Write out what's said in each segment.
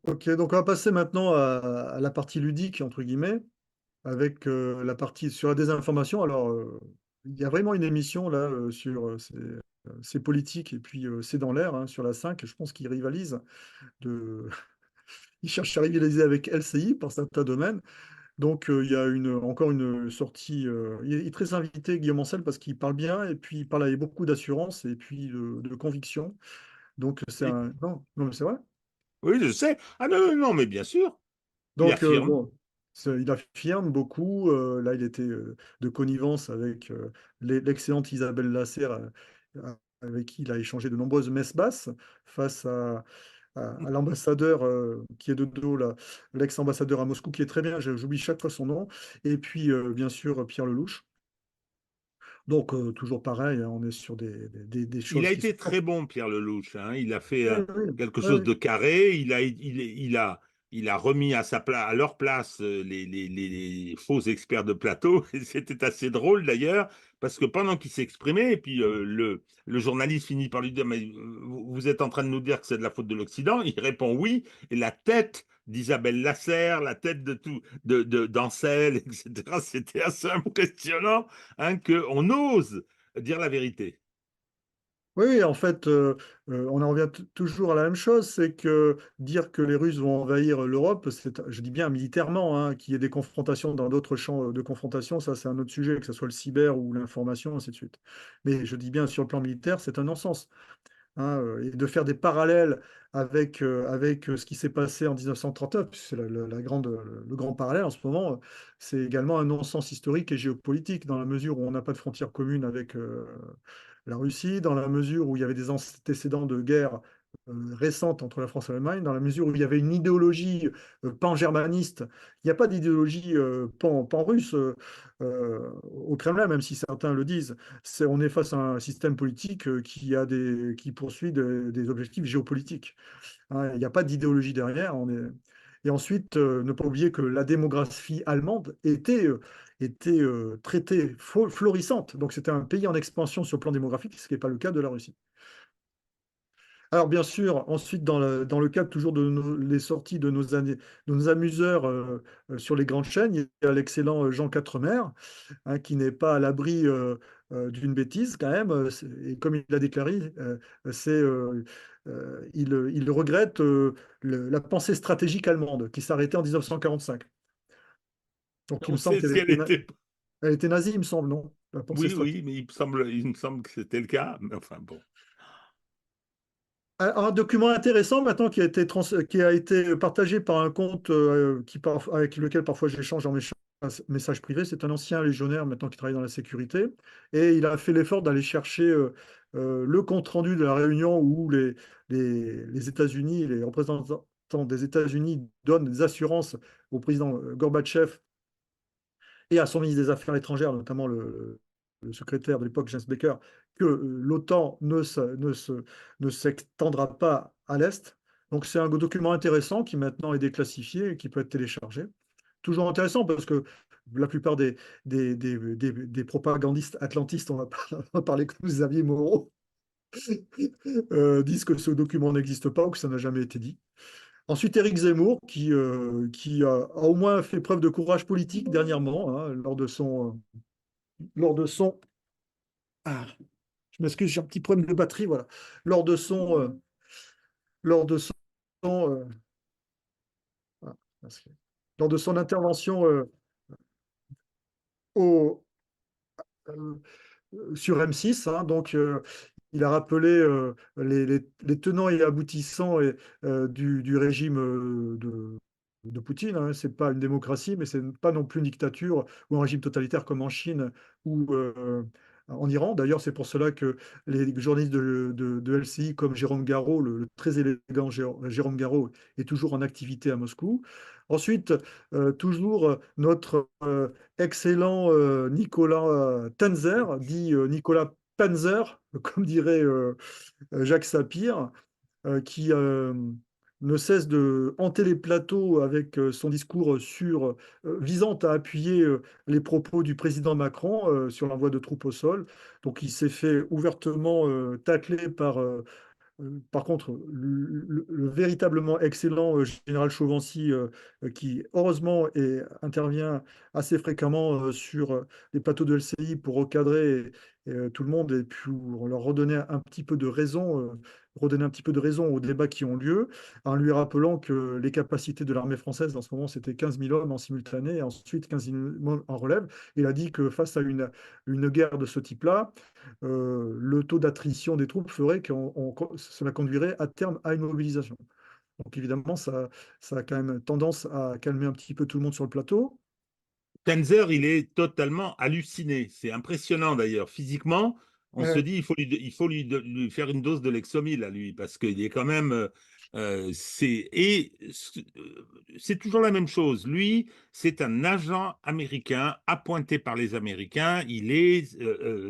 Ok, donc on va passer maintenant à la partie ludique, entre guillemets, avec la partie sur la désinformation. Alors, il y a vraiment une émission là sur c'est politique et puis c'est dans l'air hein, sur la 5. Je pense qu'ils rivalisent. De... Ils cherchent à rivaliser avec LCI par certains domaines. Donc, il y a encore une sortie. Il est très invité, Guillaume Ancel, parce qu'il parle bien et puis il parle avec beaucoup d'assurance et puis de conviction. Donc, c'est Oui, un. Non, non, mais c'est vrai. oui, je sais. Ah non, non, non, mais bien sûr, il Donc, affirme. bon, il affirme beaucoup. Là, il était de connivence avec l'excellente Isabelle Lasserre, avec qui il a échangé de nombreuses messes basses face à l'ambassadeur qui est de dos, là, l'ex-ambassadeur à Moscou, qui est très bien, j'oublie chaque fois son nom. Et puis, bien sûr, Pierre Lelouch. Donc, toujours pareil, hein, on est sur des Il a choses qui sont. été très bon, Pierre Lelouch, hein. Il a fait Oui, oui, quelque oui, chose oui. de carré. Il a remis à leur place les faux experts de plateau. Et c'était assez drôle d'ailleurs, parce que pendant qu'il s'exprimait, et puis le journaliste finit par lui dire, mais vous êtes en train de nous dire que c'est de la faute de l'Occident? Il répond oui. Et la tête d'Isabelle Lasserre, la tête de tout, d'Ancel, etc. C'était assez impressionnant, hein, qu'on ose dire la vérité. Oui, oui, en fait, on en revient toujours à la même chose, c'est que dire que les Russes vont envahir l'Europe, je dis bien militairement, hein, qu'il y ait des confrontations dans d'autres champs de confrontation, ça c'est un autre sujet, que ce soit le cyber ou l'information, ainsi de suite. Mais je dis bien sur le plan militaire, c'est un non-sens, hein, et de faire des parallèles avec ce qui s'est passé en 1939, puisque c'est le grand parallèle en ce moment, c'est également un non-sens historique et géopolitique, dans la mesure où on n'a pas de frontières communes avec la Russie, dans la mesure où il y avait des antécédents de guerre récentes entre la France et l'Allemagne, dans la mesure où il y avait une idéologie pan-germaniste. Il n'y a pas d'idéologie pan-russe au Kremlin, même si certains le disent. On est face à un système politique qui poursuit des objectifs géopolitiques. Hein. Il n'y a pas d'idéologie derrière. Et ensuite, ne pas oublier que la démographie allemande était traitée florissante. Donc c'était un pays en expansion sur le plan démographique, ce qui n'est pas le cas de la Russie. Alors bien sûr, ensuite, dans le cadre toujours les sorties de nos amuseurs sur les grandes chaînes, il y a l'excellent Jean Quatremer, hein, qui n'est pas à l'abri d'une bêtise quand même. Et comme il l'a déclaré, il regrette la pensée stratégique allemande qui s'arrêtait en 1945. Donc il me On semble sait qu'elle si elle était, était. elle était nazie, il me semble, non? La pensée Oui, stratégique. oui, mais il me semble que c'était le cas. Mais enfin bon. Un document intéressant maintenant qui a été partagé par un compte avec lequel parfois j'échange en message privé. C'est un ancien légionnaire maintenant qui travaille dans la sécurité. Et il a fait l'effort d'aller chercher le compte-rendu de la réunion où les États-Unis, les représentants des États-Unis donnent des assurances au président Gorbatchev et à son ministre des Affaires étrangères, notamment le secrétaire de l'époque, James Baker, que l'OTAN ne s'étendra pas à l'Est. Donc c'est un document intéressant qui maintenant est déclassifié et qui peut être téléchargé. Toujours intéressant parce que la plupart des propagandistes atlantistes, on va parler comme Xavier Moreau, disent que ce document n'existe pas ou que ça n'a jamais été dit. Ensuite, Éric Zemmour, qui a au moins fait preuve de courage politique dernièrement, hein, lors de son. Ah, je m'excuse, j'ai un petit problème de batterie, voilà. Lors de son. Lors de son. euh, ah, lors de son intervention au, euh, sur M6, hein, donc il a rappelé les tenants et aboutissants du régime de Poutine. Hein. C'est pas une démocratie, mais c'est pas non plus une dictature ou un régime totalitaire comme en Chine ou en Iran. D'ailleurs, c'est pour cela que les journalistes de LCI comme Jérôme Garraud, le très élégant Jérôme Garraud, est toujours en activité à Moscou. Ensuite, toujours notre excellent Nicolas Tanzer, dit Nicolas Panzer, comme dirait Jacques Sapir, qui ne cesse de hanter les plateaux avec son discours visant à appuyer les propos du président Macron sur l'envoi de troupes au sol. Donc il s'est fait ouvertement tacler par Par contre, le véritablement excellent général Chauvency, qui heureusement intervient assez fréquemment sur les plateaux de LCI pour recadrer tout le monde et pour leur redonner un petit peu de raison, redonner un petit peu de raison aux débats qui ont lieu, en lui rappelant que les capacités de l'armée française en ce moment, c'était 15 000 hommes en simultané et ensuite 15 000 hommes en relève. Il a dit que face à une guerre de ce type-là, le taux d'attrition des troupes ferait que cela conduirait à terme à une mobilisation. Donc évidemment, ça a quand même tendance à calmer un petit peu tout le monde sur le plateau. Tenzer, il est totalement halluciné. C'est impressionnant d'ailleurs. Physiquement, on se Ouais. dit il faut lui faire une dose de Lexomil à lui, parce qu'il est quand même. C'est toujours la même chose. Lui, c'est un agent américain appointé par les Américains. Il est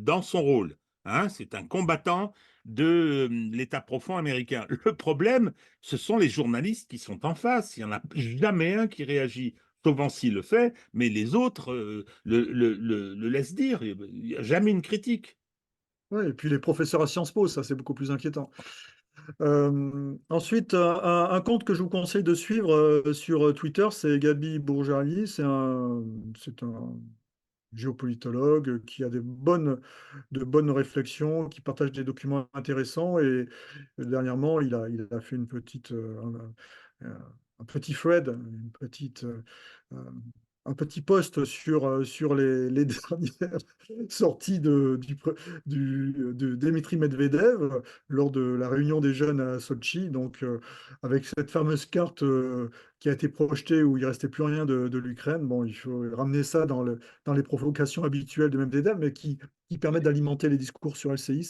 dans son rôle. Hein, c'est un combattant de l'État profond américain. Le problème, ce sont les journalistes qui sont en face. Il n'y en a jamais un qui réagit. Chauvency le fait, mais les autres le laissent dire. Il n'y a jamais une critique. Ouais, et puis les professeurs à Sciences Po, ça c'est beaucoup plus inquiétant. Ensuite, un compte que je vous conseille de suivre sur Twitter, c'est Gabi Bourjali. C'est un géopolitologue qui a de bonnes réflexions, qui partage des documents intéressants. Et dernièrement, il a fait un, un petit thread, euh, un petit post sur les dernières sorties de Dmitri Medvedev lors de la réunion des jeunes à Sochi. Donc, avec cette fameuse carte qui a été projetée où il restait plus rien de l'Ukraine. Bon, il faut ramener ça dans les provocations habituelles de Medvedev, mais qui permettent d'alimenter les discours sur LCI.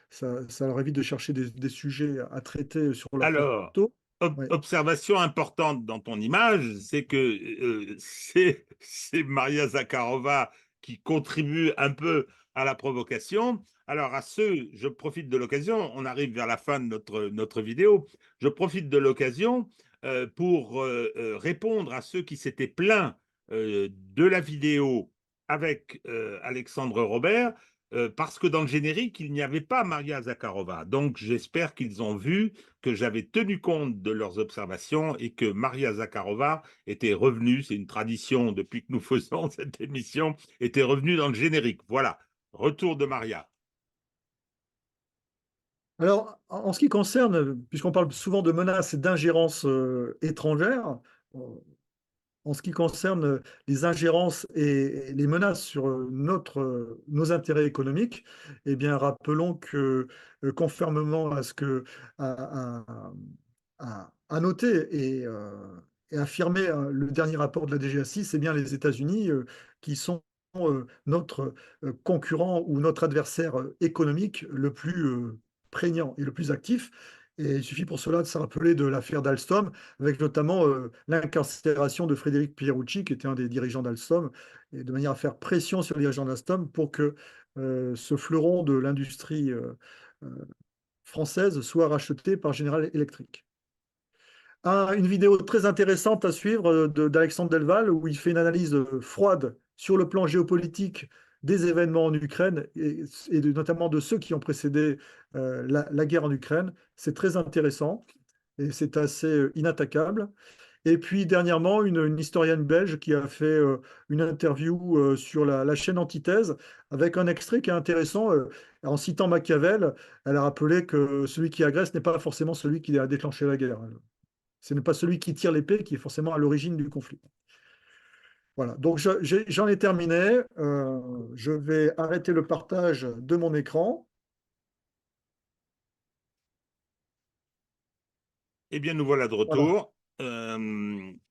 Ça leur évite de chercher des sujets à traiter sur leur Alors, plateau. Ouais. observation importante dans ton image, c'est que c'est Maria Zakharova qui contribue un peu à la provocation. Alors, à ceux, je profite de l'occasion, on arrive vers la fin de notre vidéo, je profite de l'occasion pour répondre à ceux qui s'étaient plaints de la vidéo avec Alexandre Robert, parce que dans le générique, il n'y avait pas Maria Zakharova. Donc, j'espère qu'ils ont vu que j'avais tenu compte de leurs observations et que Maria Zakharova était revenue, c'est une tradition depuis que nous faisons cette émission, était revenue dans le générique. Voilà, retour de Maria. Alors, en ce qui concerne, puisqu'on parle souvent de menaces et d'ingérences étrangères, en ce qui concerne les ingérences et les menaces sur nos intérêts économiques, eh bien, rappelons que, conformément à ce que a noté et affirmé le dernier rapport de la DGAC, c'est bien les États-Unis qui sont notre concurrent ou notre adversaire économique le plus prégnant et le plus actif. Et il suffit pour cela de se rappeler de l'affaire d'Alstom, avec notamment l'incarcération de Frédéric Pierucci, qui était un des dirigeants d'Alstom, et de manière à faire pression sur les dirigeants d'Alstom pour que ce fleuron de l'industrie euh, française soit racheté par General Electric. Une vidéo très intéressante à suivre d'Alexandre Delval, où il fait une analyse froide sur le plan géopolitique des événements en Ukraine et notamment de ceux qui ont précédé la guerre en Ukraine. C'est très intéressant et c'est assez inattaquable. Et puis dernièrement, une historienne belge qui a fait une interview sur la chaîne Antithèse avec un extrait qui est intéressant. En citant Machiavel, elle a rappelé que celui qui agresse n'est pas forcément celui qui a déclenché la guerre. Ce n'est pas celui qui tire l'épée qui est forcément à l'origine du conflit. Voilà, donc j'en ai terminé. Je vais arrêter le partage de mon écran. Eh bien, nous voilà de Voilà. retour.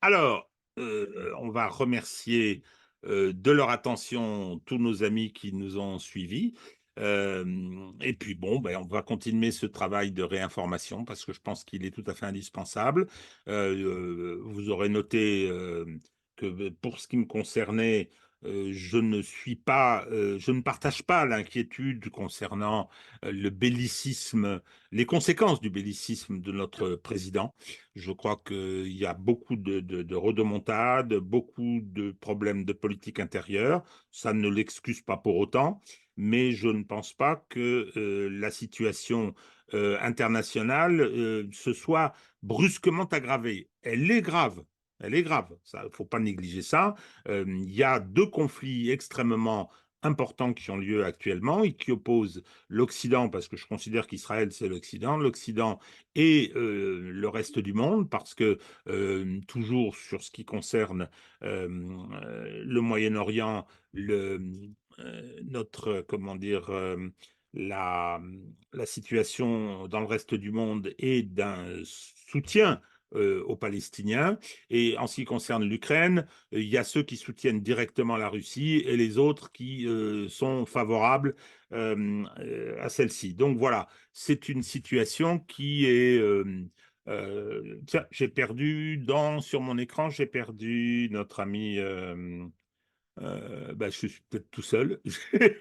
Alors, on va remercier de leur attention tous nos amis qui nous ont suivis. Et puis bon, ben, on va continuer ce travail de réinformation parce que je pense qu'il est tout à fait indispensable. Vous aurez noté que pour ce qui me concernait, je ne partage pas l'inquiétude concernant le bellicisme, les conséquences du bellicisme de notre président. Je crois qu'il y a beaucoup de rodomontades, beaucoup de problèmes de politique intérieure. Ça ne l'excuse pas pour autant, mais je ne pense pas que la situation internationale se soit brusquement aggravée. Elle est grave. Elle est grave. Il ne faut pas négliger ça. Il y a deux conflits extrêmement importants qui ont lieu actuellement et qui opposent l'Occident, parce que je considère qu'Israël, c'est l'Occident et le reste du monde, parce que toujours sur ce qui concerne le Moyen-Orient, comment dire, la, la situation dans le reste du monde est d'un soutien aux Palestiniens. Et en ce qui concerne l'Ukraine, il y a ceux qui soutiennent directement la Russie et les autres qui sont favorables à celle-ci. Donc voilà, c'est une situation qui est... tiens, j'ai perdu sur mon écran, j'ai perdu notre ami... bah, je suis peut-être tout seul.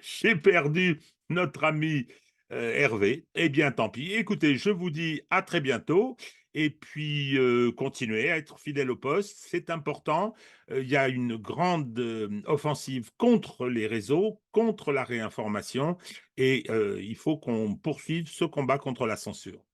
J'ai perdu notre ami Hervé. Eh bien, tant pis. Écoutez, je vous dis à très bientôt. Et puis, continuez à être fidèle au poste. C'est important. Il y a une grande offensive contre les réseaux, contre la réinformation. Et il faut qu'on poursuive ce combat contre la censure.